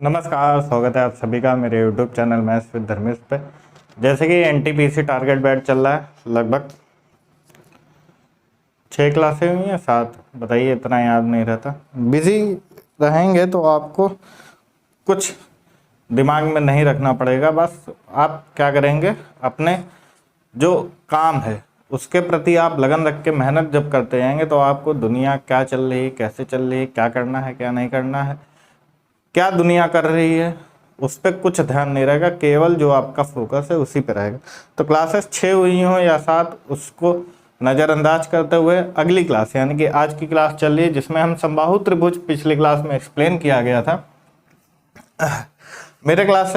नमस्कार, स्वागत है आप सभी का मेरे YouTube channel maths with Dharmesh पे। जैसे कि एनटीपीसी टारगेट बैच चल रहा है, लगभग 6 क्लासें हुई हैं, 7। बताइए, इतना याद नहीं रहता। बिजी रहेंगे तो आपको कुछ दिमाग में नहीं रखना पड़ेगा। बस आप क्या करेंगे, अपने जो काम है उसके प्रति आप लगन रख के मेहनत जब करते जाएंगे तो आपको दुनिया क्या चल रही है, कैसे चल रही है, क्या करना है, क्या नहीं करना है, क्या दुनिया कर रही है, उस पर कुछ ध्यान नहीं रहेगा। केवल जो आपका फोकस है उसी पे रहेगा। तो क्लासेस 6 हुई हो या 7, उसको नज़रअंदाज करते हुए अगली क्लास यानी कि आज की क्लास चल रही है, जिसमें हम समबाहु त्रिभुज पिछली क्लास में एक्सप्लेन किया गया था। मेरे क्लास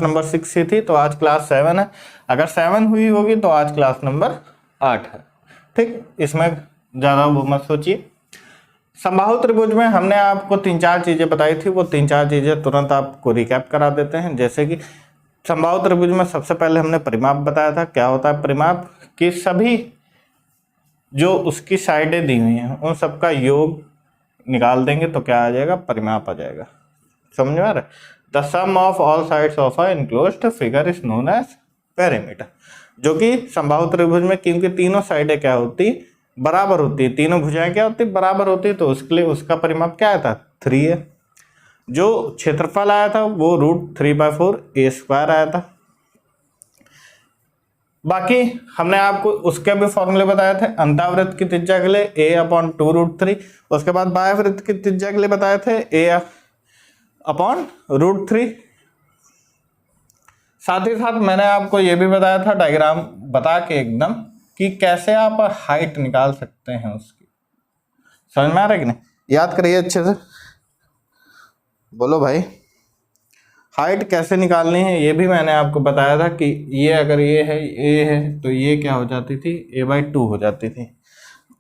नंबर 6 ही थी, तो आज क्लास 7 है। अगर 7 हुई होगी तो आज क्लास नंबर 8 है। ठीक, इसमें ज़्यादा वो मत सोचिए। समबाहु त्रिभुज में हमने आपको 3-4 चीज़ें बताई थी, वो 3-4 चीज़ें तुरंत आपको रिकैप करा देते हैं। जैसे कि समबाहु त्रिभुज में सबसे पहले हमने परिमाप बताया था। क्या होता है परिमाप? कि सभी जो उसकी साइडें दी हुई हैं उन सबका योग निकाल देंगे तो क्या आ जाएगा? परिमाप आ जाएगा। समझ में आ रहा है? The sum of all sides of a enclosed figure is known as perimeter. जो कि समबाहु त्रिभुज में क्योंकि तीनों साइडें क्या होती, बराबर होती है, तीनों भुजाएं क्या होती, बराबर होती है, तो उसके लिए उसका परिमाप क्या आया था? 3 है। जो क्षेत्रफल आया था वो √3/4 a² आया था। बाकी हमने आपको उसके भी फॉर्मूले बताए थे। अंतावृत्त की त्रिज्या के लिए a/2√3। उसके बाद बाह्यवृत्त की त्रिज्या के लिए बताए थे a/√3। साथ ही साथ मैंने आपको ये भी बताया था डायग्राम बता के एकदम कि कैसे आप हाइट निकाल सकते हैं उसकी। समझ में आ रहा है कि नहीं? याद करिए अच्छे से, बोलो भाई। हाइट कैसे निकालनी है ये भी मैंने आपको बताया था कि ये अगर ये है तो ये क्या हो जाती थी? a/2 हो जाती थी।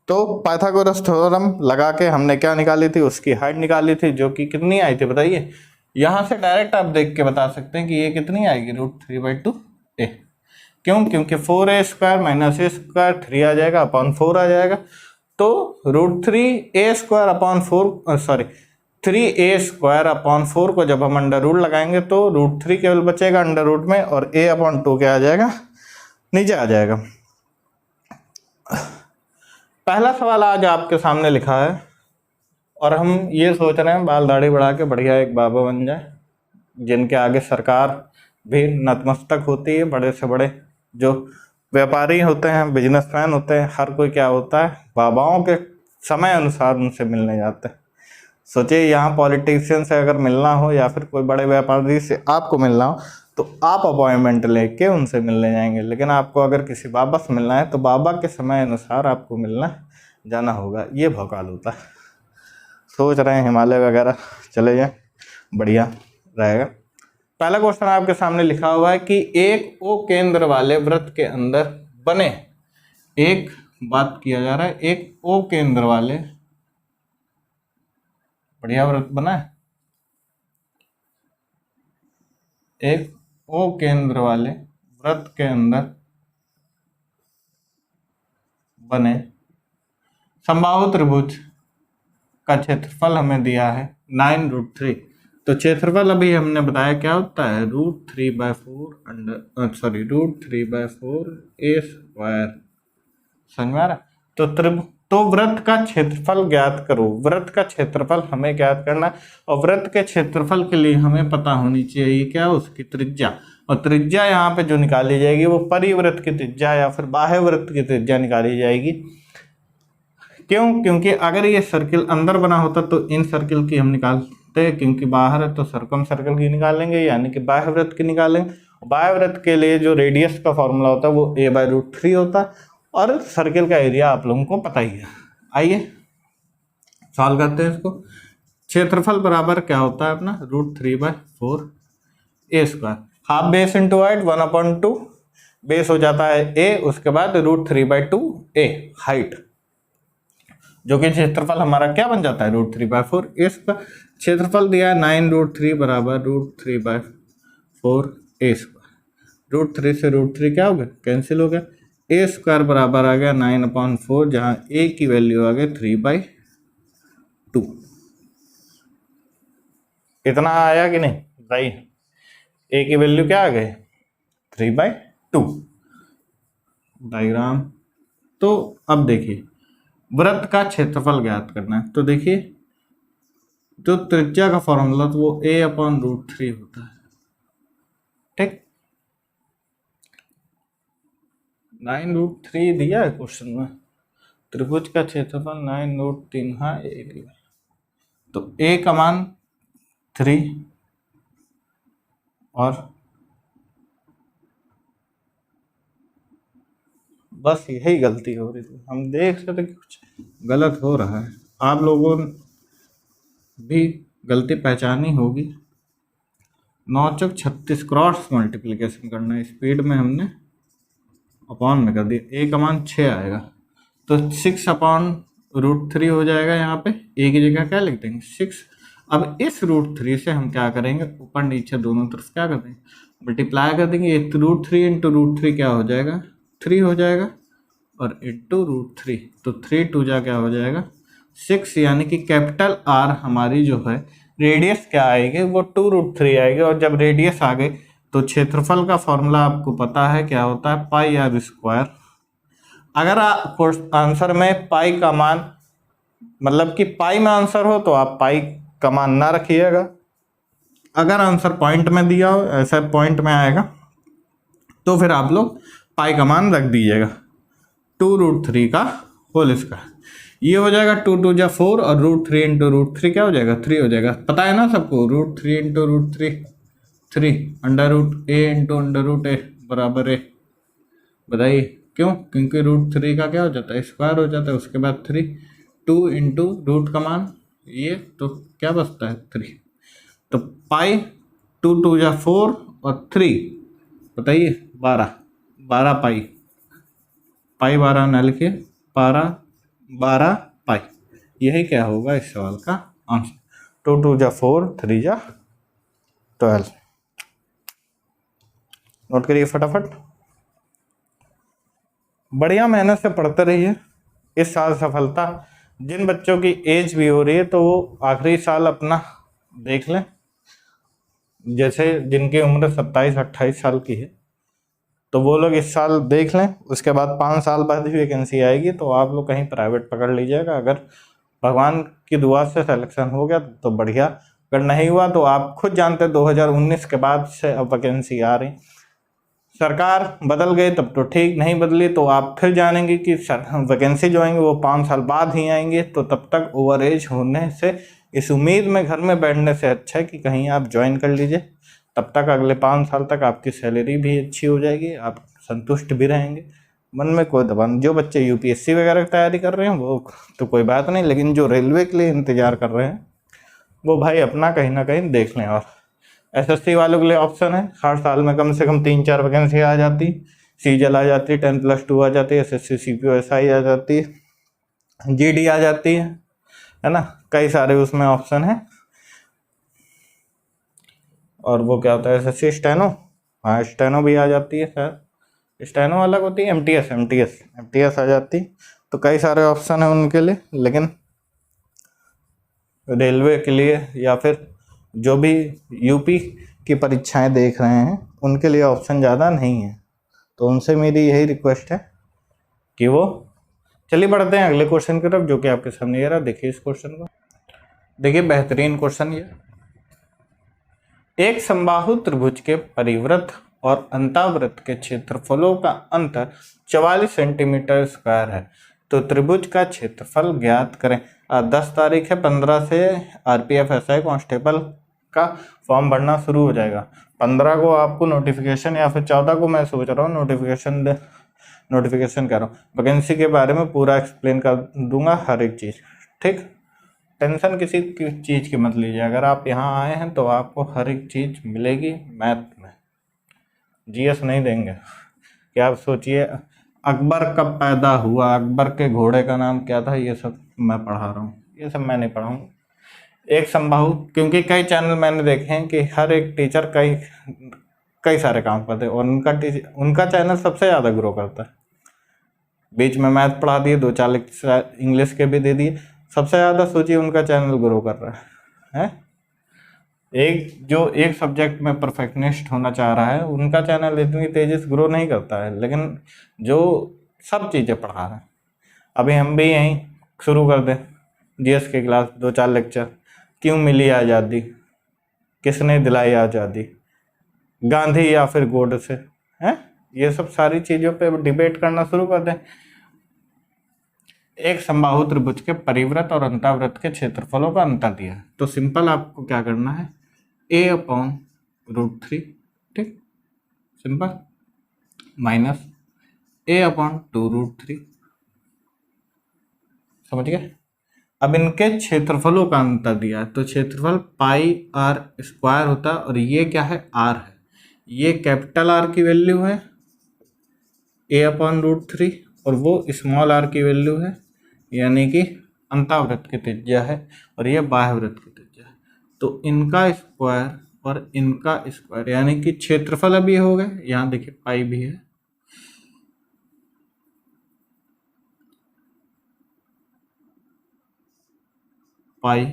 तो पाइथागोरस थ्योरम लगा के हमने क्या निकाली थी? उसकी हाइट निकाली थी, जो कि कितनी आई थी बताइए। यहाँ से डायरेक्ट आप देख के बता सकते हैं कि ये कितनी आएगी? √3/2 a। क्यों? क्योंकि 4a² - a², 3 आ जाएगा अपॉन 4 आ जाएगा। तो √3a² को जब हम अंडर रूट लगाएंगे तो √3 केवल बचेगा अंडर रूट में, और a/2 क्या आ जाएगा? नीचे आ जाएगा। पहला सवाल आज आपके सामने लिखा है और हम ये सोच रहे हैं बाल दाढ़ी बढ़ा के बढ़िया एक बाबा बन जाए, जिनके आगे सरकार भी नतमस्तक होती है। बड़े से बड़े जो व्यापारी होते हैं, बिजनेसमैन होते हैं, हर कोई क्या होता है? बाबाओं के समय अनुसार उनसे मिलने जाते हैं। सोचिए, यहाँ पॉलिटिशियन से अगर मिलना हो या फिर कोई बड़े व्यापारी से आपको मिलना हो तो आप अपॉइंटमेंट लेके उनसे मिलने जाएंगे, लेकिन आपको अगर किसी बाबा से मिलना है तो बाबा के समय अनुसार आपको मिलना जाना होगा। ये भौकाल होता है। सोच रहे हैं हिमालय वगैरह चले जाएं, बढ़िया रहेगा। पहला क्वेश्चन आपके सामने लिखा हुआ है कि एक ओ केंद्र वाले वृत्त के अंदर बने, एक बात किया जा रहा है, एक ओ केंद्र वाले बढ़िया वृत्त बना है, एक ओ केंद्र वाले वृत्त के अंदर बने समबाहु त्रिभुज का क्षेत्रफल हमें दिया है 9√3। तो क्षेत्रफल अभी हमने बताया क्या होता है? √3/4 a²। समझ में आ रहा? तो वृत्त का क्षेत्रफल ज्ञात करो। वृत्त का क्षेत्रफल हमें ज्ञात करना है, और वृत्त के क्षेत्रफल के लिए हमें पता होनी चाहिए क्या? उसकी त्रिज्या। और त्रिज्या यहाँ पे जो निकाली जाएगी वो परिवृत्त की त्रिज्या या फिर बाह्य वृत्त की त्रिज्या निकाली जाएगी। क्यों? क्योंकि अगर ये सर्किल अंदर बना होता तो इन सर्किल की हम निकालते, क्योंकि बाहर है तो सर्कम सर्कल की निकालेंगे, यानी कि बाह्य वृत्त की निकालेंगे। बाह्य वृत्त के लिए जो रेडियस का फॉर्मूला होता है वो a/√3 होता है, और सर्किल का एरिया आप लोगों को पता ही है। आइए सॉल्व करते हैं इसको। क्षेत्रफल बराबर क्या होता है अपना? √3/4 a²। Half base into height 1/2, base हो जाता है a, उसके बाद √3/2 a हाइट, जो कि क्षेत्रफल हमारा क्या बन जाता है? √3/4 a²। क्षेत्रफल दिया है 9√3 बराबर √3/4 a²। √3 से √3 क्या हो गया? कैंसिल हो गया। a² बराबर आ गया 9/4, जहाँ a की वैल्यू आ गई 3/2। इतना आया कि नहीं भाई? ए की वैल्यू क्या आ गई? 3/2। डायग्राम। तो अब देखिए वृत्त का क्षेत्रफल ज्ञात करना है, तो देखिए जो त्रिज्या का फॉर्मूला तो वो a/√3 होता है। ठीक, 9√3 दिया है क्वेश्चन में। त्रिभुज का क्षेत्रफल 9√3, हाँ ए दिया। तो a का मान 3 और बस यही गलती हो रही थी, हम देख रहे थे कि कुछ गलत हो रहा है। आप लोगों ने भी गलती पहचानी होगी। 9×36 क्रॉस मल्टीप्लिकेशन करना है, स्पीड में हमने अपॉन में कर दिया। ए का मान 6 आएगा तो 6/√3 हो जाएगा। यहाँ पे ए की जगह क्या लिख देंगे 6। अब इस √3 से हम क्या करेंगे, ऊपर नीचे दोनों तरफ क्या कर देंगे, मल्टीप्लाई कर देंगे। ये √3 इंटू √3 क्या हो जाएगा, 3 हो जाएगा, और इंटू √3 तो 3 2 जा क्या हो जाएगा 6, यानी कि कैपिटल आर हमारी जो है रेडियस क्या आएगी, वो 2√3 आएगी। और जब रेडियस आ गई तो क्षेत्रफल का फॉर्मूला आपको पता है क्या होता है, πr²। अगर आंसर में पाई का मान, मतलब कि पाई में आंसर हो तो आप पाई का मान ना रखिएगा। अगर आंसर पॉइंट में दिया हो, ऐसा पॉइंट में आएगा, तो फिर आप लोग पाई का मान रख दीजिएगा 2√3 का होल स्क्वायर। ये हो जाएगा 2 2 जा 4 और √3 इंटू √3 क्या हो जाएगा 3 हो जाएगा। पता है ना सबको, √3 इंटू √3 3, √a इंटू √a बराबर a। बताइए क्यों? क्योंकि √3 का क्या हो जाता है स्क्वायर हो जाता है, उसके बाद 3, 2 इंटू रूट का मान ये, तो क्या बचता है 3। तो पाई 2 2 जा 4 और 3, बताइए 12 पाई, पाई 12 न लिखिए, 12 पाई। यही क्या होगा इस सवाल का आंसर। 2 2 जा 4, 3 जा 12। नोट करिए फटाफट, बढ़िया मेहनत से पढ़ते रहिए। इस साल सफलता, जिन बच्चों की एज भी हो रही है तो वो आखिरी साल अपना देख लें। जैसे जिनकी उम्र 27-28 साल की है तो वो लोग इस साल देख लें, उसके बाद 5 साल बाद ही वैकेंसी आएगी तो आप लोग कहीं प्राइवेट पकड़ लीजिएगा। अगर भगवान की दुआ से सिलेक्शन हो गया तो बढ़िया, अगर नहीं हुआ तो आप खुद जानते 2019 के बाद से अब वैकेंसी आ रही। सरकार बदल गई तब तो ठीक, नहीं बदली तो आप फिर जानेंगे कि वैकेंसी जो आएंगे वो 5 साल बाद ही आएंगे। तो तब तक ओवर एज होने से, इस उम्मीद में घर में बैठने से अच्छा है कि कहीं आप ज्वाइन कर लीजिए। तब तक अगले 5 साल तक आपकी सैलरी भी अच्छी हो जाएगी, आप संतुष्ट भी रहेंगे, मन में कोई दबाव नहीं। जो बच्चे यूपीएससी वगैरह की तैयारी कर रहे हैं वो तो कोई बात नहीं, लेकिन जो रेलवे के लिए इंतजार कर रहे हैं वो भाई अपना कहीं ना कहीं देख लें। और एसएससी वालों के लिए ऑप्शन है, हर साल में कम से कम 3-4 वैकेंसी आ जाती, सीजल आ जाती, 10+2 आ जाती है, एसएससी सीपीओएसआई आ जाती है, जीडी आ जाती है ना, कई सारे उसमें ऑप्शन है। और वो क्या होता है एसएससी स्टेनो, हाँ स्टेनो भी आ जाती है सर, स्टेनो अलग होती है, एमटीएस आ जाती। तो कई सारे ऑप्शन है उनके लिए, लेकिन रेलवे के लिए या फिर जो भी यूपी की परीक्षाएं देख रहे हैं उनके लिए ऑप्शन ज़्यादा नहीं है। तो उनसे मेरी यही रिक्वेस्ट है कि वो, चलिए बढ़ते हैं अगले क्वेश्चन की तरफ जो कि आपके सामने ये रहा। देखिए इस क्वेश्चन को, देखिए बेहतरीन क्वेश्चन ये, एक समबाहु त्रिभुज के परिवृत्त और अंतावृत्त के क्षेत्रफलों का अंतर 44 सेंटीमीटर स्क्वायर है, तो त्रिभुज का क्षेत्रफल ज्ञात करें। 10 तारीख है, 15 से आरपीएफ एसआई कांस्टेबल का फॉर्म भरना शुरू हो जाएगा। 15 को आपको नोटिफिकेशन, या फिर 14 को मैं सोच रहा हूँ नोटिफिकेशन कर रहा हूँ, वैकेंसी के बारे में पूरा एक्सप्लेन कर दूंगा हर एक चीज़। ठीक, टेंशन किसी की चीज़ की मत लीजिए, अगर आप यहाँ आए हैं तो आपको हर एक चीज़ मिलेगी मैथ में। जीएस नहीं देंगे कि आप सोचिए अकबर कब पैदा हुआ, अकबर के घोड़े का नाम क्या था, ये सब मैं पढ़ा रहा हूँ, ये सब मैं नहीं पढ़ाऊँ। एक समबाहु, क्योंकि कई चैनल मैंने देखे हैं कि हर एक टीचर कई सारे काम करते हैं और उनका चैनल सबसे ज़्यादा ग्रो करता है। बीच में मैथ पढ़ा दिए, 2-4 इंग्लिश के भी दे दिए, सबसे ज़्यादा सोचिए उनका चैनल ग्रो कर रहा है। एक जो एक सब्जेक्ट में परफेक्शनिस्ट होना चाह रहा है उनका चैनल इतनी तेजी से ग्रो नहीं करता है, लेकिन जो सब चीज़ें पढ़ा रहा है, अभी हम भी यहीं शुरू कर दें जीएस की क्लास, 2-4 लेक्चर, क्यों मिली आज़ादी, किसने दिलाई आज़ादी, गांधी या फिर गोडसे, हैं, ये सब सारी चीज़ों पे डिबेट करना शुरू कर दें। एक समबाहु त्रिभुज के परिवृत्त और अंतःवृत्त के क्षेत्रफलों का अंतर दिया है, तो सिंपल आपको क्या करना है, a/√3, ठीक, सिंपल, माइनस a/2√3, समझ गए। अब इनके क्षेत्रफलों का अंतर दिया है, तो क्षेत्रफल πr² होता है, और ये क्या है, r है, ये कैपिटल R की वैल्यू है a/√3, और वो स्मॉल r की वैल्यू है, यानी कि अंतःवृत्त की त्रिज्या है, और ये बाह्यवृत्त की त्रिज्या है। तो इनका स्क्वायर और इनका स्क्वायर, यानी कि क्षेत्रफल अभी हो गए, यहाँ देखिए पाई भी है, पाई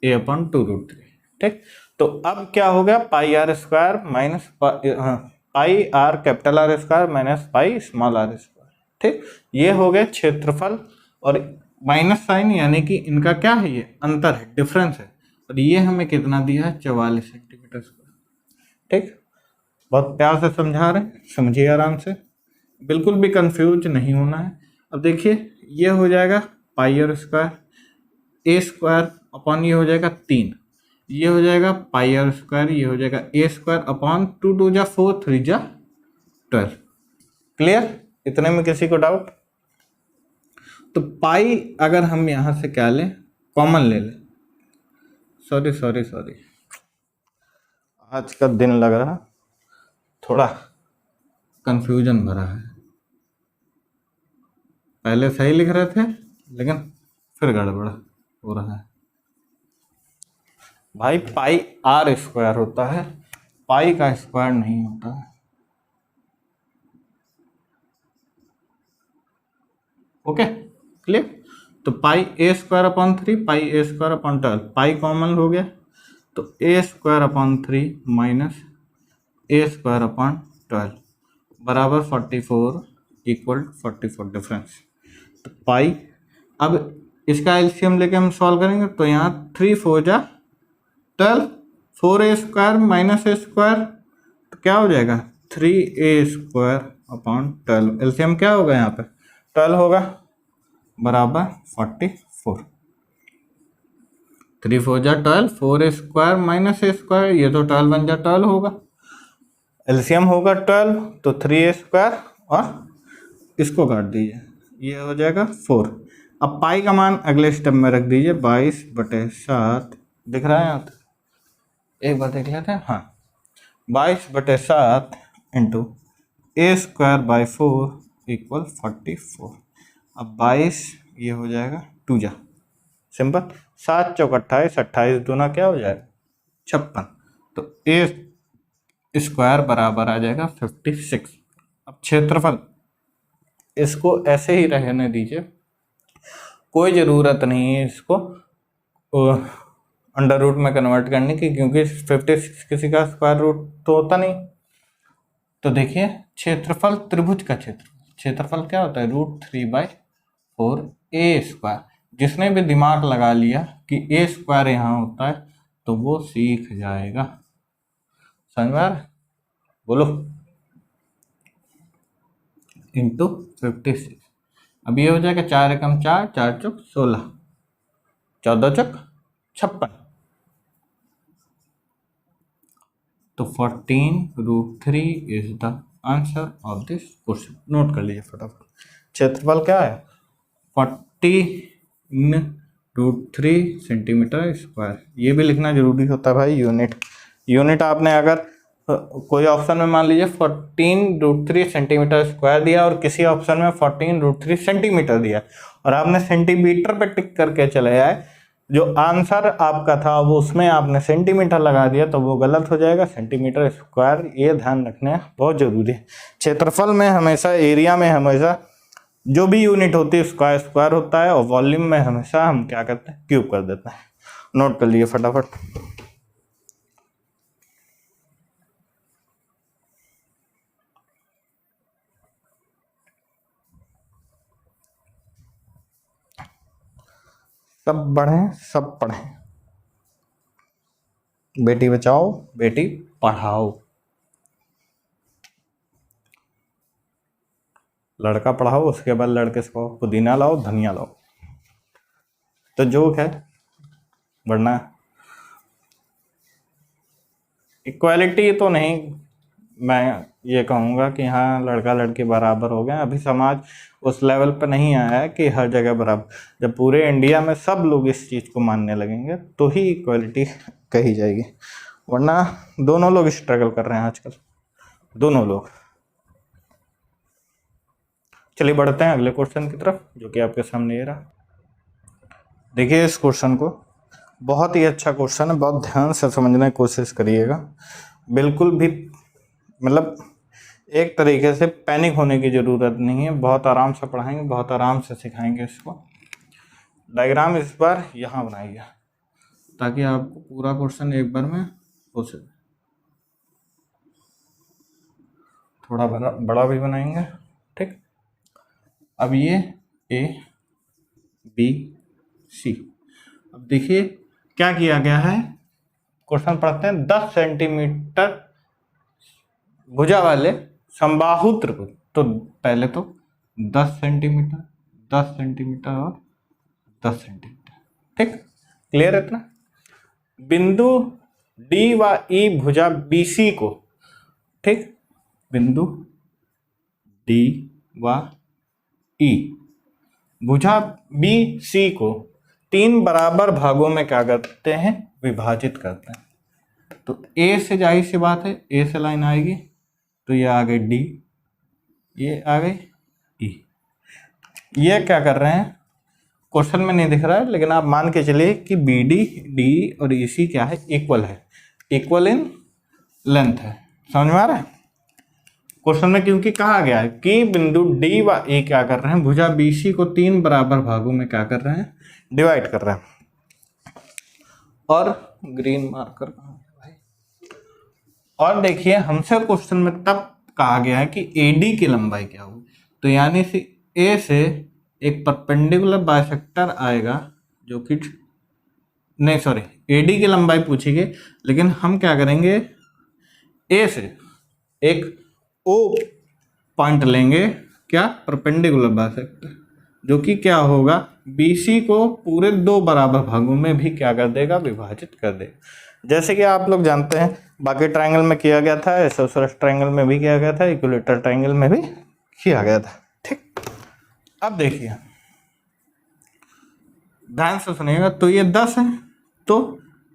a/2√3, ठीक। तो अब क्या हो गया, πr² minus πr capital R² minus pi small r², ठीक। ये हो गए क्षेत्रफल, और माइनस साइन यानी कि इनका क्या है, ये अंतर है, डिफरेंस है, और ये हमें कितना दिया है, 44 सेंटीमीटर स्क्वायर, ठीक। बहुत प्यार से समझा रहे हैं, समझिए आराम से, बिल्कुल भी कंफ्यूज नहीं होना है। अब देखिए ये हो जाएगा πr², a² अपॉन ये हो जाएगा 3, ये हो जाएगा πr², ये हो जाएगा a² अपॉन 2 2 जा 4 3 जा 12, क्लियर, इतने में किसी को डाउट। तो पाई अगर हम यहां से क्या लें, कॉमन ले लें, सॉरी आज का दिन लग रहा थोड़ा कंफ्यूजन भरा है, पहले सही लिख रहे थे लेकिन फिर गड़बड़ हो रहा है भाई। πr² होता है, पाई का स्क्वायर नहीं होता है, ओके, क्लियर। तो πa²/3, πa²/12, पाई कॉमन हो गया, तो a²/3 माइनस a²/12 बराबर 44 इक्वल 44 डिफरेंस। तो पाई, अब इसका एलसीएम लेके हम सॉल्व करेंगे, तो यहाँ 3 4 जा 12, 4a² माइनस a², तो क्या हो जाएगा 3a²/12, एलसीएम क्या होगा यहाँ पे 12 होगा, बराबर 44, 3 4 जा 12, 4a² माइनस a², ये तो 12 बन जा 12 होगा, एलसीएम होगा 12, तो 3a² और इसको काट दीजिए, ये हो जाएगा 4। अब पाई का मान अगले स्टेप में रख दीजिए, 22/7 दिख रहा है यहाँ, एक बार देख लेते हैं, हाँ, 22/7 इंटू a²/4 इक्वल 44। अब 22 ये हो जाएगा 2 जा, सिंपल, 7 चौक 28, 28 दूना क्या हो जाएगा 56, तो a² बराबर आ जाएगा 56। अब क्षेत्रफल, इसको ऐसे ही रहने दीजिए, कोई ज़रूरत नहीं है इसको अंडर रूट में कन्वर्ट करने की, क्योंकि 56 किसी का स्क्वायर रूट तो होता नहीं। तो देखिए क्षेत्रफल, त्रिभुज का क्षेत्रफल क्या होता है, √3/4 a²। जिसने भी दिमाग लगा लिया कि a² यहाँ होता है तो वो सीख जाएगा, समझ में आ रहा है, बोलो, इंटू 56। अब ये हो जाएगा 4 एकम 4, 4 चौक 16, 14 चौक 56, तो 14√3 is the answer of this question. Note कर लीजिए फटाफट, क्षेत्रफल क्या है 14√3 सेंटीमीटर स्क्वायर। ये भी लिखना जरूरी होता है भाई, यूनिट आपने अगर कोई ऑप्शन में मान लीजिए 14√3 सेंटीमीटर स्क्वायर दिया और किसी ऑप्शन में 14√3 सेंटीमीटर दिया और आपने सेंटीमीटर पे टिक करके चले आए, जो आंसर आपका था वो उसमें आपने सेंटीमीटर लगा दिया तो वो गलत हो जाएगा, सेंटीमीटर स्क्वायर, ये ध्यान रखना बहुत जरूरी है। क्षेत्रफल में हमेशा, एरिया में हमेशा जो भी यूनिट होती है उसका स्क्वायर होता है, और वॉल्यूम में हमेशा हम क्या करते हैं क्यूब कर देते हैं। नोट कर लिए फटाफट। सब बढ़ें, सब पढ़ें। बेटी बचाओ, बेटी पढ़ाओ। लड़का पढ़ाओ, उसके बाद लड़के सिखाओ। पुदीना लाओ, धनिया लाओ। तो जोक है, वरना इक्वालिटी तो नहीं, मैं ये कहूँगा कि हाँ लड़का लड़की बराबर हो गए। अभी समाज उस लेवल पर नहीं आया है कि हर जगह बराबर। जब पूरे इंडिया में सब लोग इस चीज़ को मानने लगेंगे तो ही इक्वालिटी कही जाएगी, वरना दोनों लोग स्ट्रगल कर रहे हैं आजकल, दोनों लोग। चलिए बढ़ते हैं अगले क्वेश्चन की तरफ, जो कि आपके सामने ये रहा। देखिए इस क्वेश्चन को, बहुत ही अच्छा क्वेश्चन है, बहुत ध्यान से समझने की कोशिश करिएगा। बिल्कुल भी मतलब एक तरीके से पैनिक होने की ज़रूरत नहीं है, बहुत आराम से पढ़ाएंगे, बहुत आराम से सिखाएंगे इसको। डायग्राम इस बार यहाँ बनाइए ताकि आपको पूरा क्वेश्चन एक बार में हो सके। थोड़ा बड़ा भी बनाएंगे, ठीक। अब ये ए बी सी। अब देखिए क्या किया गया है, क्वेश्चन पढ़ते हैं। 10 सेंटीमीटर भुजा वाले समबाहु त्रिभुज, तो पहले तो 10 सेंटीमीटर, 10 सेंटीमीटर और 10 सेंटीमीटर, ठीक। क्लियर है इतना? बिंदु डी व ई भुजा बीसी को, ठीक, बिंदु डी व ई भुजा बी सी को 3 बराबर भागों में क्या करते हैं, विभाजित करते हैं। तो ए से जाहिर सी बात है, ए से लाइन आएगी तो ये आ गई डी, ये आ गई ई। ये क्या कर रहे हैं, क्वेश्चन में नहीं दिख रहा है लेकिन आप मान के चलिए कि बी डी, डी और ई सी क्या है, इक्वल है, इक्वल इन लेंथ है। समझ में आ रहा है? क्वेश्चन में क्योंकि कहा गया है कि बिंदु डी व ए क्या कर रहे हैं, भुजा बीसी को 3 बराबर भागों में क्या कर रहे हैं, डिवाइड कर रहे हैं। और ग्रीन मार्कर कहाँ है भाई? और देखिए हमसे क्वेश्चन में तब कहा गया है कि एडी की लंबाई क्या होगी, तो यानी से ए से एक परपेंडिकुलर बाइसेक्टर आएगा जो कि नहीं, सॉरी, एडी की लंबाई पूछी गई, लेकिन हम क्या करेंगे, ए से एक ओ पॉइंट लेंगे, क्या, परपेंडिकुलर बाइसेक्टर, जो कि क्या होगा, बीसी को पूरे 2 बराबर भागों में भी क्या कर देगा, विभाजित कर देगा। जैसे कि आप लोग जानते हैं बाकी ट्रायंगल में किया गया था, आइसोसेलेस ट्रायंगल में भी किया गया था, इक्विलेटरल ट्रायंगल में भी किया गया था, ठीक। अब देखिए ध्यान से सुनिएगा, तो ये 10 है, तो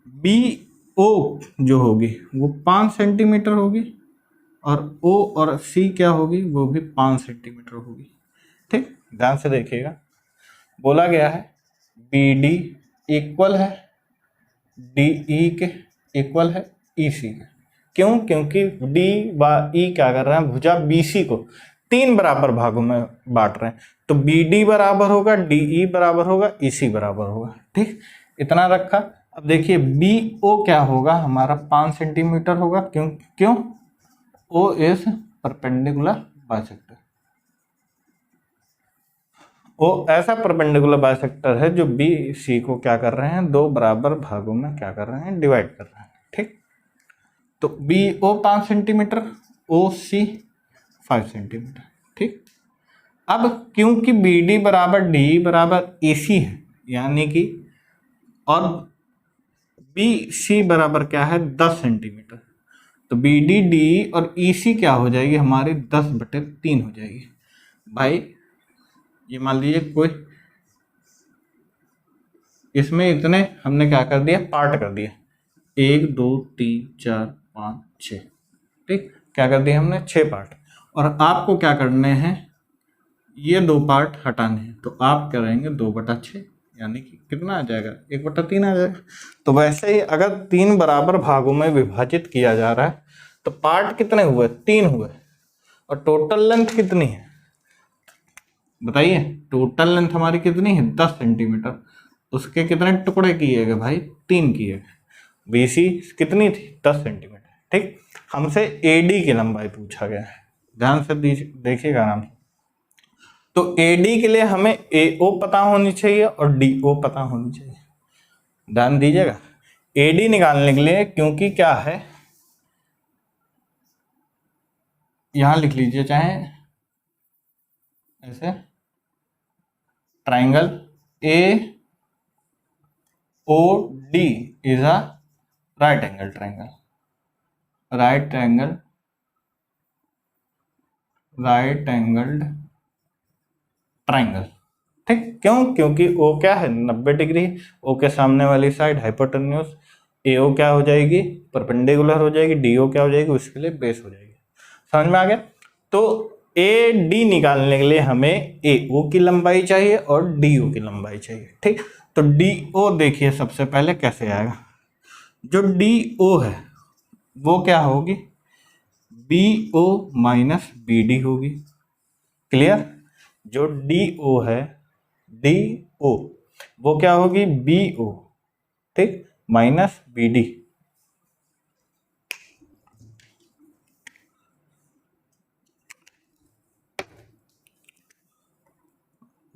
बी ओ जो होगी वो 5 सेंटीमीटर होगी, और ओ और सी क्या होगी, वो भी 5 सेंटीमीटर होगी, ठीक। ध्यान से देखिएगा, बोला गया है बी डी इक्वल है डी ई के, इक्वल है ई सी के। क्यों? क्योंकि डी व ई क्या कर रहे हैं, भुजा बी सी को 3 बराबर भागों में बांट रहे हैं, तो बी डी बराबर होगा, डी ई बराबर होगा, ई सी बराबर होगा, ठीक। इतना रखा। अब देखिए बी ओ क्या होगा, हमारा 5 सेंटीमीटर होगा। क्यों? ओ इज परपेंडिकुलर बाइसेक्टर, वो ऐसा परपेंडिकुलर बाइसेक्टर है जो बी सी को क्या कर रहे हैं, 2 बराबर भागों में क्या कर रहे हैं, डिवाइड कर रहे हैं, ठीक। तो बी ओ 5 सेंटीमीटर, ओ सी 5 सेंटीमीटर, ठीक। अब क्योंकि बी डी बराबर डी बराबर ए सी है, यानी कि, और बी सी बराबर क्या है, 10 सेंटीमीटर, तो बी डी डी और ई सी क्या हो जाएगी हमारी, 10/3 हो जाएगी। भाई ये मान लीजिए कोई, इसमें इतने हमने क्या कर दिया, पार्ट कर दिया, 1 2 3 4 5 6, ठीक। क्या कर दिया हमने, 6 पार्ट। और आपको क्या करने हैं, ये 2 पार्ट हटाने हैं, तो आप करेंगे 2/6, यानी कि कितना आ जाएगा, 1/3 आ जाएगा। तो वैसे ही अगर 3 बराबर भागों में विभाजित किया जा रहा है तो पार्ट कितने हुए, 3 हुए, और टोटल लेंथ कितनी है बताइए, टोटल लेंथ हमारी कितनी है, 10 सेंटीमीटर। उसके कितने टुकड़े किए गए भाई, 3 किए गए। बीसी कितनी थी, 10 सेंटीमीटर। ठीक, हमसे एडी की लंबाई पूछा गया है, ध्यान से देखिएगा आराम से। तो एडी के लिए हमें एओ पता होनी चाहिए और डीओ पता होनी चाहिए, ध्यान दीजिएगा। एडी निकालने के लिए, क्योंकि क्या है, यहां लिख लीजिए चाहे ऐसे, triangle A O D is a right angle triangle, right angled triangle. ठीक, क्यों, क्योंकि ओ क्या है 90 डिग्री, ओ के सामने वाली साइड हाइपोटेन्यूज, एओ क्या हो जाएगी, परपेंडिकुलर हो जाएगी, डीओ क्या हो जाएगी, उसके लिए बेस हो जाएगी। समझ में आ गया। तो ए डी निकालने के लिए हमें ए ओ की लंबाई चाहिए और डी ओ की लंबाई चाहिए। ठीक, तो डी ओ देखिए सबसे पहले कैसे आएगा। जो डी ओ है वो क्या होगी, B O minus B D होगी। क्लियर। जो डी ओ है, डी ओ वो क्या होगी, बी ओ, ठीक, माइनस बी डी।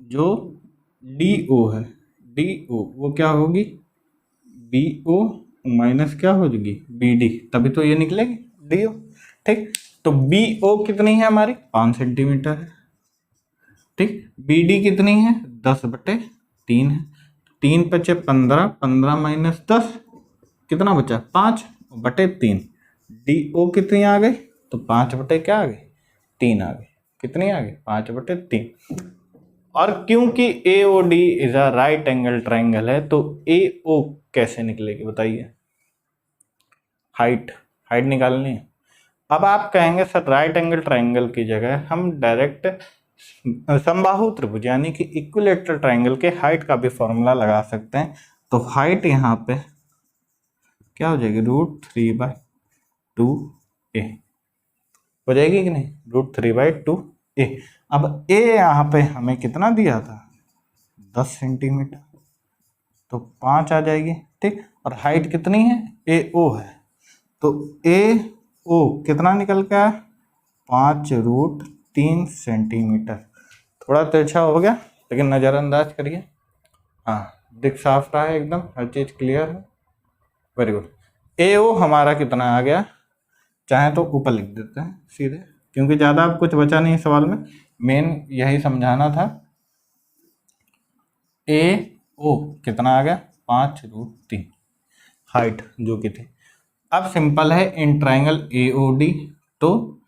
जो डी ओ है, डी ओ वो क्या होगी, बी ओ माइनस क्या हो जाएगी, बी डी, तभी तो ये निकलेगी डी ओ। ठीक, तो बी ओ कितनी है हमारी, 5 सेंटीमीटर है। ठीक, बी डी कितनी है, 10/3 है। 3 बचे 15, 15 माइनस 10 कितना बचा, 5/3। डी ओ कितनी आ गई, तो 5 क्या आ गई, 3 आ गई। कितनी आ गई, 5/3। और क्योंकि A O D is a right angle triangle है, तो ए ओ कैसे निकलेगी बताइए, हाइट निकालनी है। अब आप कहेंगे सर राइट एंगल ट्राइंगल की जगह हम डायरेक्ट समबाहु त्रिभुज यानी कि इक्विलेटरल ट्राइंगल के हाइट का भी फॉर्मूला लगा सकते हैं। तो हाइट यहाँ पे क्या हो जाएगी, √3/2a हो जाएगी कि नहीं, √3/2a। अब a यहाँ पे हमें कितना दिया था, 10 सेंटीमीटर, तो 5 आ जाएगी। ठीक, और हाइट कितनी है, ए ओ है, तो ए ओ कितना निकल के आया, 5√3 सेंटीमीटर। थोड़ा तिरछा हो गया लेकिन नज़रअंदाज करिए, हाँ दिख साफ रहा है एकदम, हर चीज़ क्लियर है। Very good. ए ओ हमारा कितना आ गया, चाहे तो ऊपर लिख देते हैं सीधे, क्योंकि ज़्यादा अब कुछ बचा नहीं सवाल में, मेन यही समझाना था। ए ओ कितना आ गया, 5√3 हाइट जो कि थी। अब सिंपल है in triangle A O D, तो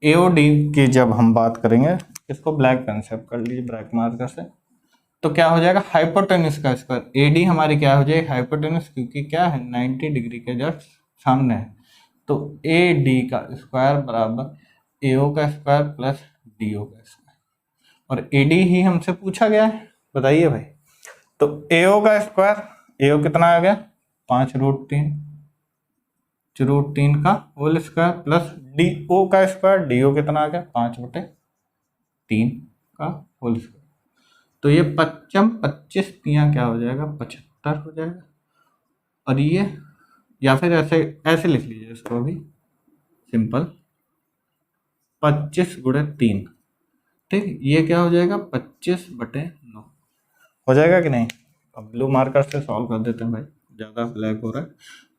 ए ओ डी की जब हम बात करेंगे, इसको ब्लैक पेन से कर लीजिए, ब्लैक मार्कर से, तो क्या हो जाएगा, हाइपोटेन्यूज का स्क्वायर, ए डी हमारी क्या हो जाएगी, हाइपोटेन्यूज, क्योंकि क्या है 90 डिग्री के जस्ट सामने है, तो ए डी का स्क्वायर बराबर ए ओ का स्क्वायर प्लस डी ओ का स्क्वायर, और ए डी ही हमसे पूछा गया है, बताइए भाई। तो ए ओ का स्क्वायर, ए ओ कितना आ गया, 5√3 का होल स्क्वायर प्लस डी ओ का स्क्वायर, डी ओ कितना आ गया, 5/3 का होल स्क्वायर। तो ये 25 तियां क्या हो जाएगा, 75 हो जाएगा। और ये, या फिर ऐसे ऐसे लिख लीजिए इसको अभी सिंपल, 25 × 3, ठीक, ये क्या हो जाएगा, 25/9 हो जाएगा कि नहीं। अब ब्लू मार्कर से सॉल्व कर देते हैं भाई, ज़्यादा ब्लैक हो रहा है।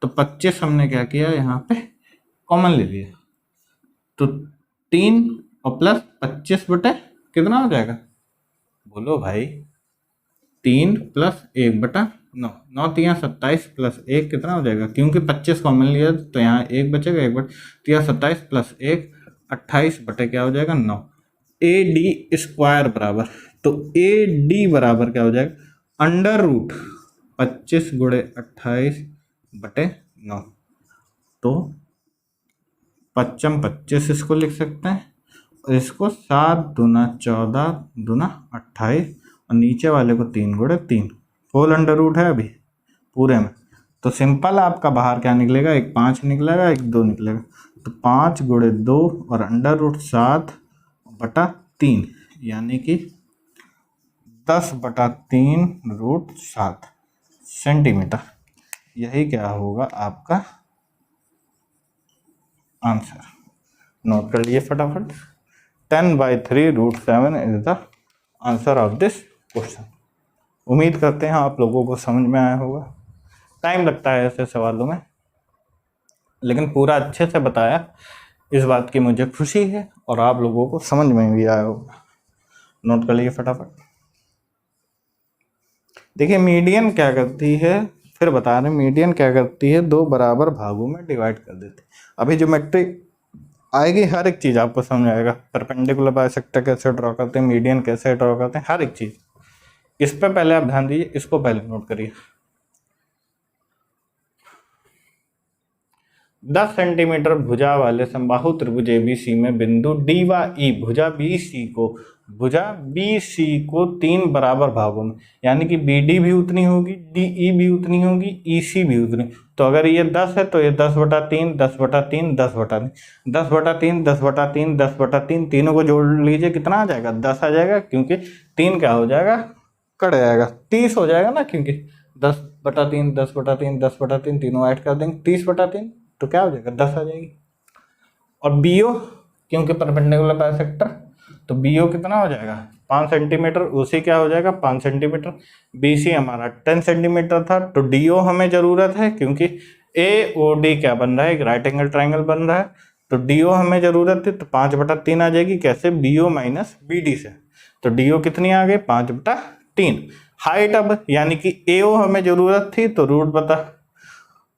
तो 25 हमने क्या किया, यहाँ पे कॉमन ले लिया, तो 3 और प्लस 25 कितना हो जाएगा, बोलो भाई, 3 + 1/9, 9 तियां 27 + 1 कितना हो जाएगा, क्योंकि 25 कॉमन लिया तो यहाँ 1 बचेगा, 1/27 + 1 28 क्या हो जाएगा, 9। ए डी स्क्वायर बराबर, तो ए डी बराबर क्या हो जाएगा, √25 × 28/9, तो 25 इसको लिख सकते हैं, और इसको 7 दूना 14 दूना 28, और नीचे वाले को 3 × 3, होल अंडर रूट है अभी पूरे में। तो सिंपल आपका बाहर क्या निकलेगा, एक 5 निकलेगा, एक 2 निकलेगा, तो 5 × 2 और √7/3 यानी कि 10/3√7 सेंटीमीटर। यही क्या होगा आपका आंसर। नोट कर लिए फटाफट। 10/3√7 is the answer of this question. उम्मीद करते हैं आप लोगों को समझ में आया होगा। टाइम लगता है ऐसे सवालों में, लेकिन पूरा अच्छे से बताया, इस बात की मुझे खुशी है, और आप लोगों को समझ में भी आया होगा। नोट कर लिए फटाफट। देखिए मीडियन क्या करती है, फिर बता रहे हैं, मीडियन क्या करती है, दो बराबर भागों में डिवाइड कर देती है। अभी ज्योमेट्री आएगी, हर एक चीज़ आपको समझ आएगा। परपेंडिकुलर बाइसेक्टर कैसे ड्रॉ करते हैं, मीडियन कैसे ड्रॉ करते हैं, हर एक चीज़। इस पे पहले आप ध्यान दीजिए, इसको पहले नोट करिए। 10 सेंटीमीटर भुजा वाले समबाहु त्रिभुज एबीसी में बिंदु डी व ई भुजा बी सी को 3 बराबर भागों में, यानी कि बी डी भी उतनी होगी, डी ई भी उतनी होगी, ई सी भी उतनी। तो अगर ये 10 है तो ये 10/3, 10/3, 10/3, 10/3, 10/3, 10/3, तीनों को जोड़ लीजिए, कितना आ जाएगा, 10 आ जाएगा, क्योंकि 3 क्या हो जाएगा, कट जाएगा, 30 हो जाएगा ना, क्योंकि 10/3, 10/3, 10/3 तीनों ऐड कर देंगे, 30/3, तो क्या हो जाएगा, 10 आ जाएगी। और बीओ, क्योंकि परपेंडिकुलर बाइसेक्टर, तो बीओ कितना हो जाएगा, 5 सेंटीमीटर, उसी क्या हो जाएगा 5 सेंटीमीटर। बीसी हमारा 10 सेंटीमीटर था, तो डीओ हमें जरूरत है, क्योंकि एओडी क्या बन रहा है, एक राइट एंगल ट्राइंगल बन रहा है, तो डीओ हमें जरूरत थी, तो 5/3 आ जाएगी। कैसे, बीओ माइनस बीडी से, तो डीओ कितनी आ गई, 5/3। हाइट अब, यानी कि एओ हमें जरूरत थी, तो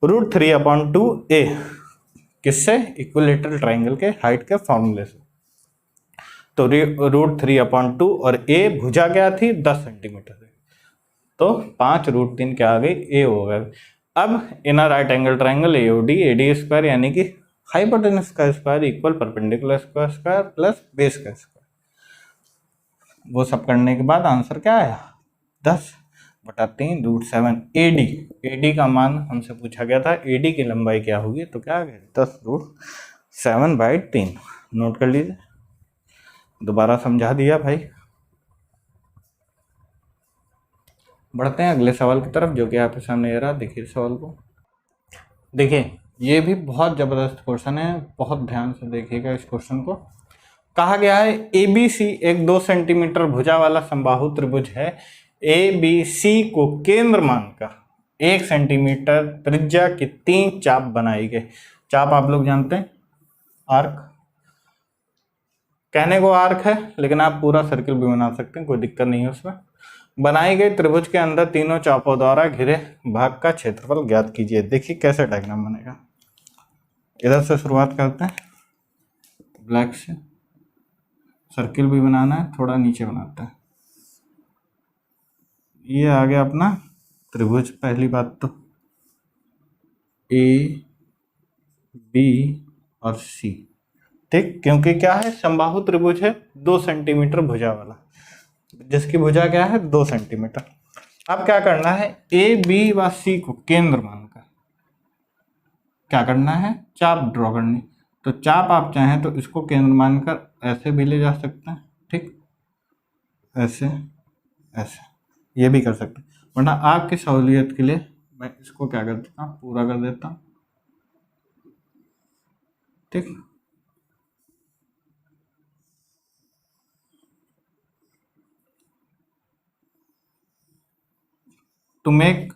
√3/2 ए, किससे, इक्विलेटरल ट्राइंगल के हाइट के फॉर्मूले से। तो √3/2, और ए भुजा क्या थी, 10 सेंटीमीटर, तो 5√3 क्या आ गई, ए हो गया। अब in right angle triangle AOD, AD square, यानी कि हाइपोटेनस का स्क्वायर इक्वल परपेंडिकुलर का स्क्वायर प्लस बेस का स्क्वायर। वो सब करने के बाद आंसर क्या आया, 10/3√7 एडी। एडी का मान हमसे पूछा गया था, एडी की लंबाई क्या होगी, तो क्या आ गया, 10√7/3। नोट कर लीजिए, दोबारा समझा दिया भाई। बढ़ते हैं अगले सवाल की तरफ, जो कि आपके सामने आ रहा, देखिए सवाल को। देखिए ये भी बहुत जबरदस्त क्वेश्चन है, बहुत ध्यान से देखिएगा इस क्वेश्चन को। कहा गया है एबीसी एक 2 सेंटीमीटर भुजा वाला समबाहु त्रिभुज है। एबीसी को केंद्र मानकर 1 सेंटीमीटर त्रिज्या की 3 चाप बनाई गई। चाप आप लोग जानते हैं, आर्क, कहने को आर्क है, लेकिन आप पूरा सर्किल भी बना सकते हैं, कोई दिक्कत नहीं है उसमें। बनाई गई त्रिभुज के अंदर तीनों चापों द्वारा घिरे भाग का क्षेत्रफल ज्ञात कीजिए। देखिए कैसे डायग्राम बनेगा। इधर से शुरुआत करते हैं, ब्लैक से सर्किल भी बनाना है, थोड़ा नीचे बनाते हैं। ये आ गया अपना त्रिभुज, पहली बात तो ए बी और सी, ठीक, क्योंकि क्या है, समबाहु त्रिभुज है 2 सेंटीमीटर भुजा वाला, जिसकी भुजा क्या है, 2 सेंटीमीटर। अब क्या करना है, ए बी व सी को केंद्र मानकर क्या करना है, चाप ड्रॉ करनी। तो चाप आप चाहें तो इसको केंद्र मानकर ऐसे भी ले जा सकते हैं, ठीक, ऐसे ऐसे, ये भी कर सकते हैं, वरना आपकी सहूलियत के लिए मैं इसको क्या कर देता हूँ, पूरा कर देता हूँ, ठीक। To make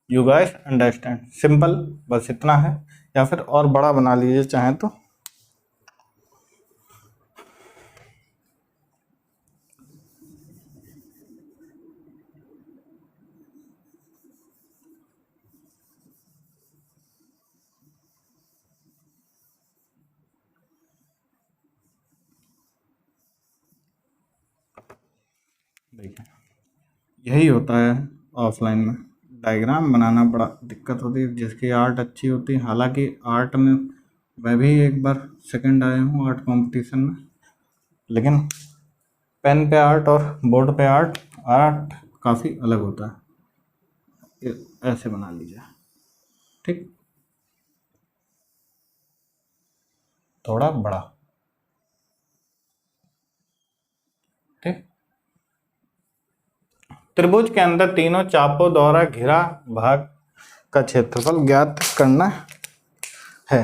you guys understand, simple, बस इतना है, या फिर और बड़ा बना लीजिए चाहें तो। देखिए यही होता है ऑफलाइन में, डायग्राम बनाना बड़ा दिक्कत होती है, जिसकी आर्ट अच्छी होती है। हालांकि आर्ट में मैं भी एक बार सेकंड आया हूँ आर्ट कंपटीशन में, लेकिन पेन पे आर्ट और बोर्ड पे आर्ट, आर्ट काफ़ी अलग होता है। ऐसे बना लीजिए, ठीक, थोड़ा बड़ा, ठीक। त्रिभुज के अंदर तीनों चापों द्वारा घिरा भाग का क्षेत्रफल ज्ञात करना है।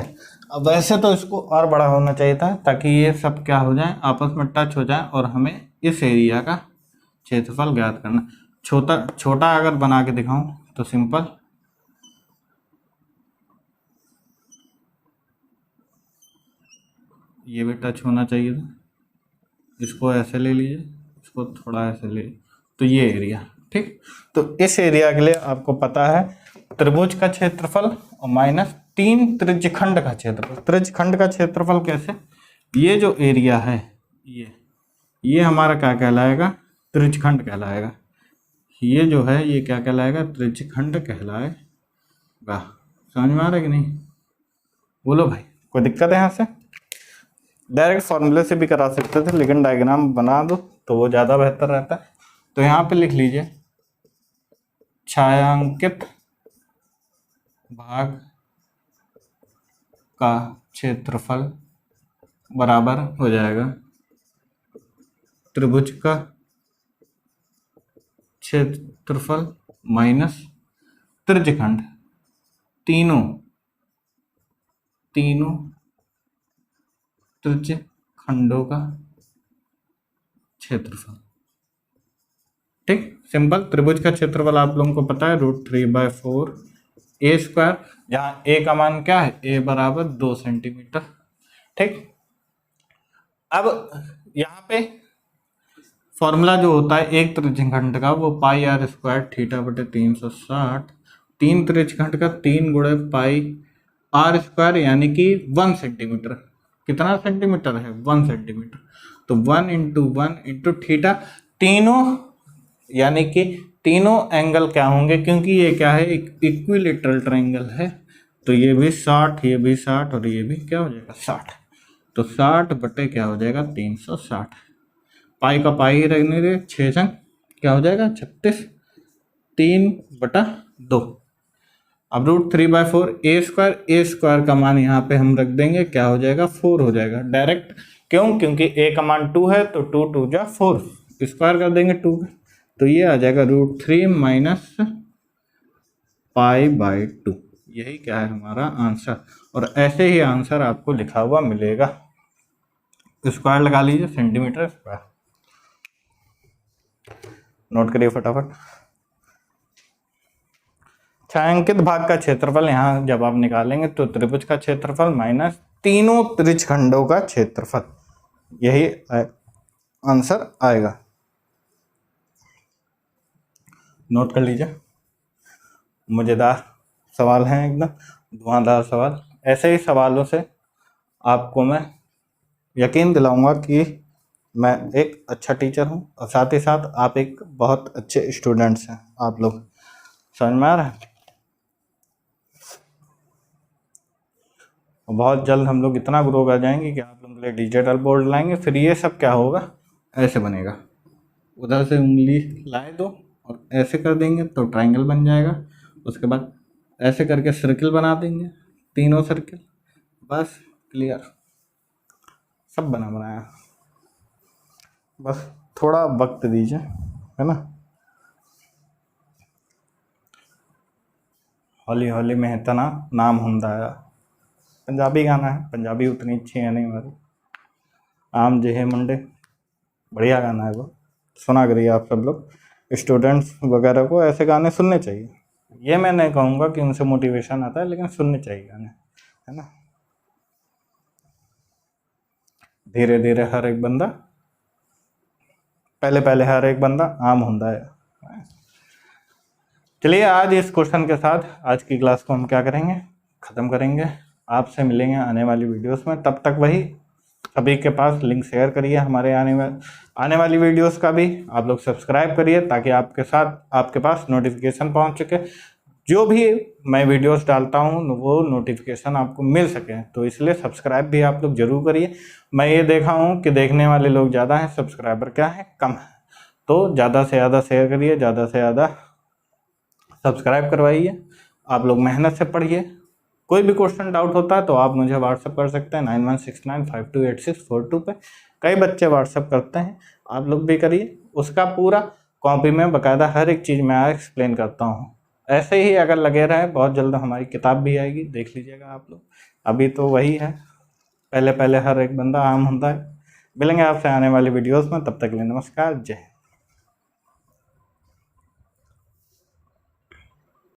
अब वैसे तो इसको और बड़ा होना चाहिए था ताकि ये सब क्या हो जाए, आपस में टच हो जाए और हमें इस एरिया का क्षेत्रफल ज्ञात करना। छोटा छोटा अगर बना के दिखाऊं तो सिंपल, ये भी टच होना चाहिए था, इसको ऐसे ले लीजिए, इसको थोड़ा ऐसे ले, तो ये एरिया, ठीक। तो इस एरिया के लिए आपको पता है त्रिभुज का क्षेत्रफल और माइनस 3 त्रिज्यखंड का क्षेत्रफल। त्रिज्यखंड का क्षेत्रफल कैसे, ये जो एरिया है ये हमारा क्या कहलाएगा, त्रिज्यखंड कहलाएगा। ये जो है ये क्या कहलाएगा, त्रिज्यखंड कहलाएगा। समझ में आ रहा है कि नहीं, बोलो भाई, कोई दिक्कत है? यहाँ से डायरेक्ट फॉर्मूले से भी करा सकते थे, लेकिन डायग्राम बना दो तो वो ज़्यादा बेहतर रहता है। तो यहाँ पे लिख लीजिए छायांकित भाग का क्षेत्रफल बराबर हो जाएगा त्रिभुज का क्षेत्रफल माइनस त्रिज्यखंड, तीनों त्रिज्यखंडों का क्षेत्रफल। ठीक, सिंपल। त्रिभुज का क्षेत्रफल आप लोगों को पता है √3/4 a स्क्वायर, जहाँ a का मान क्या है, a बराबर 2 सेंटीमीटर। ठीक, अब यहाँ पे फॉर्मूला जो होता है एक त्रिज्यखंड का वो πr² θ/360, 3 त्रिज्यखंड का 3 गुणे πr² यानी कि 1 सेंटीमीटर। कितना सेंटीमीटर है, 1 सेंटीमीटर। तो 1 × 1 × थीटा, तीनों यानी कि तीनों एंगल क्या होंगे, क्योंकि ये क्या है, इक्विलेटरल ट्रायंगल है, तो ये भी 60, ये भी 60 और ये भी क्या हो जाएगा 60। तो 60 बटे क्या हो जाएगा 360, पाई का पाई रखने दे, 6 संग क्या हो जाएगा 36, 3/2। अब √3/4 a स्क्वायर का मान यहाँ पे हम रख देंगे, क्या हो जाएगा 4 हो जाएगा डायरेक्ट। क्यों, क्योंकि a का मान 2 है, तो 2 2 जा 4, स्क्वायर कर देंगे 2 का, तो ये आ जाएगा √3 - π/2। यही क्या है हमारा आंसर। और ऐसे ही आंसर आपको लिखा हुआ मिलेगा, स्क्वायर लगा लीजिए, सेंटीमीटर स्क्वायर। नोट करिए फटाफट। छायांकित भाग का क्षेत्रफल यहाँ जब आप निकालेंगे तो त्रिभुज का क्षेत्रफल माइनस तीनों त्रिज्यखंडों का क्षेत्रफल, यही आंसर आएगा। नोट कर लीजिए, मज़ेदार सवाल हैं, एकदम धुआंधार सवाल। ऐसे ही सवालों से आपको मैं यकीन दिलाऊंगा कि मैं एक अच्छा टीचर हूं और साथ ही साथ आप एक बहुत अच्छे स्टूडेंट्स हैं। आप लोग समझ में आ रहा है। बहुत जल्द हम लोग इतना ग्रो कर जाएंगे कि आप लोगों के लिए डिजिटल बोर्ड लाएंगे, फिर ये सब क्या होगा, ऐसे बनेगा। उधर से उंगली लाए दो और ऐसे कर देंगे तो ट्रायंगल बन जाएगा। उसके बाद ऐसे करके सर्किल बना देंगे, तीनों सर्किल, बस क्लियर, सब बना बनाया। बस थोड़ा वक्त दीजिए, है ना। हौली हौली मेहतना नाम हुंदा, पंजाबी गाना है, पंजाबी उतनी अच्छी है नहीं हमारी। आम जे है मुंडे, बढ़िया गाना है वो, सुना करिए आप सब लोग। स्टूडेंट्स वगैरह को ऐसे गाने सुनने चाहिए। ये मैं नहीं कहूँगा कि उनसे मोटिवेशन आता है, लेकिन सुनने चाहिए गाने, है ना। धीरे धीरे हर एक बंदा, पहले पहले हर एक बंदा आम हुंदा है। चलिए आज इस क्वेश्चन के साथ आज की क्लास को हम क्या करेंगे, ख़त्म करेंगे। आपसे मिलेंगे आने वाली वीडियोस में। तब तक वही सभी के पास लिंक शेयर करिए हमारे आने वाली वीडियोस का भी। आप लोग सब्सक्राइब करिए ताकि आपके पास नोटिफिकेशन पहुंच सके। जो भी मैं वीडियोस डालता हूं वो नोटिफिकेशन आपको मिल सके, तो इसलिए सब्सक्राइब भी आप लोग जरूर करिए। मैं ये देखा हूँ कि देखने वाले लोग ज़्यादा हैं, सब्सक्राइबर क्या है कम है, तो ज़्यादा से ज़्यादा शेयर करिए, ज़्यादा से ज़्यादा सब्सक्राइब करवाइए। आप लोग मेहनत से पढ़िए। कोई भी क्वेश्चन डाउट होता है तो आप मुझे व्हाट्सअप कर सकते हैं 9169528642 पे। कई बच्चे व्हाट्सअप करते हैं, आप लोग भी करिए। उसका पूरा कॉपी में बाकायदा हर एक चीज़ मैं एक्सप्लेन करता हूँ। ऐसे ही अगर लगे रहे, बहुत जल्द हमारी किताब भी आएगी, देख लीजिएगा आप लोग। अभी तो वही है, पहले पहले हर एक बंदा आम होता है। मिलेंगे आपसे आने वाली वीडियोस में, तब तक के लिए नमस्कार, जय हिंद।